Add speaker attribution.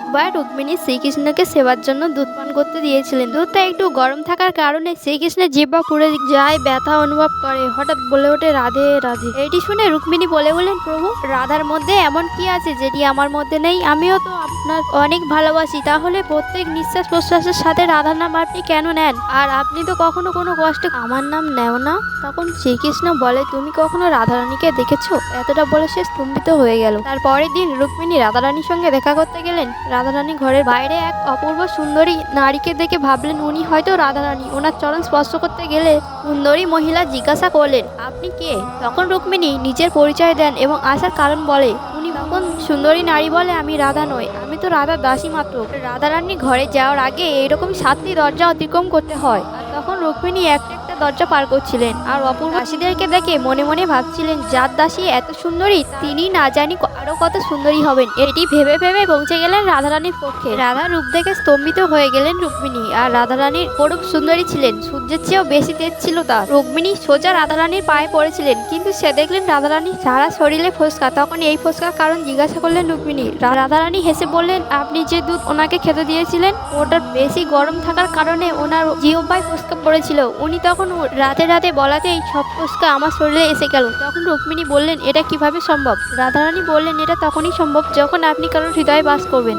Speaker 1: একবার রুক্মিণী শ্রীকৃষ্ণকে সেবার জন্য দুধ পান করতে দিয়েছিলেন। দুধটা একটু গরম থাকার কারণে শ্রীকৃষ্ণের জিহ্বা পুড়ে যায়, ব্যথা অনুভব করে। হঠাৎ বলে ওঠে, রাধে রাধে। এটি শুনে রুক্মিণী বলে বললেন, প্রভু, রাধার মধ্যে এমন কি আছে যেটি আমার মধ্যে নেই? আমিও তো আপনার অনেক ভালোবাসি, তাহলে প্রত্যেক নিঃশ্বাস প্রশ্বাসের সাথে রাধার নাম আপনি কেন নেন? আর আপনি তো কখনো কোনো কষ্টে আমার নাম নেও না। তখন শ্রীকৃষ্ণ বলে, তুমি কখনো রাধারানীকে দেখেছো? এতটা বলে সে স্তম্ভিত হয়ে গেল। তারপরের দিন রুক্মিণী রাধারানীর সঙ্গে দেখা করতে গেলেন। রাধারানী ঘরের বাইরে এক অপূর্ব সুন্দরী নারীকে দেখে ভাবলেন উনি হয়তো রাধারানী। ওনার চরণ স্পর্শ করতে গেলে সুন্দরী মহিলা জিজ্ঞাসা করলেন, আপনি কে? তখন রুক্মিণী নিজের পরিচয় দেন এবং আসার কারণ বলে। তখন সুন্দরী নারী বলে, আমি রাধা নই, আমি তো রাধার দাসী মাত্র। রাধারানী ঘরে যাওয়ার আগে এইরকম 7টি দরজা অতিক্রম করতে হয়। আর তখন রুক্মিণী একটা একটা দরজা পার করছিলেন আর অপূর্ব দাসীদেরকে দেখে মনে মনে ভাবছিলেন, যার দাসী এত সুন্দরী তিনি না জানি আরো কত সুন্দরী হবেন। এটি ভেবে ভেবে পৌঁছে গেলেন রাধারানীর পক্ষে। রাধার রূপ দেখে স্তম্ভিত হয়ে গেলেন রুক্মিণী। আর রাধারানীর অরূপ সুন্দরী ছিলেন, সূর্যের চেয়েও বেশি তেজ ছিল তার। রুক্মিণী সোজা রাধারানীর পায়ে পড়েছিলেন, কিন্তু সে দেখলেন রাধারানী সারা শরীরে ফোসকা। তখন এই ফোসকার কারণ জিজ্ঞাসা করলেন রুক্মিণী। রাধারানী হেসে বললেন, আপনি যে দুধ ওনাকে খেতে দিয়েছিলেন ওটা বেশি গরম থাকার কারণে ওনার জিহ্বায় ফোসকা পড়েছিল। উনি তখন রাতে রাতে বলাতেই সব ফোসকা আমার শরীরে এসে গেল। তখন রুক্মিণী বললেন, এটা কিভাবে সম্ভব? রাধারানী বললেন, এটা তখনই সম্ভব যখন আপনি কারোর হৃদয়ে বাস করবেন।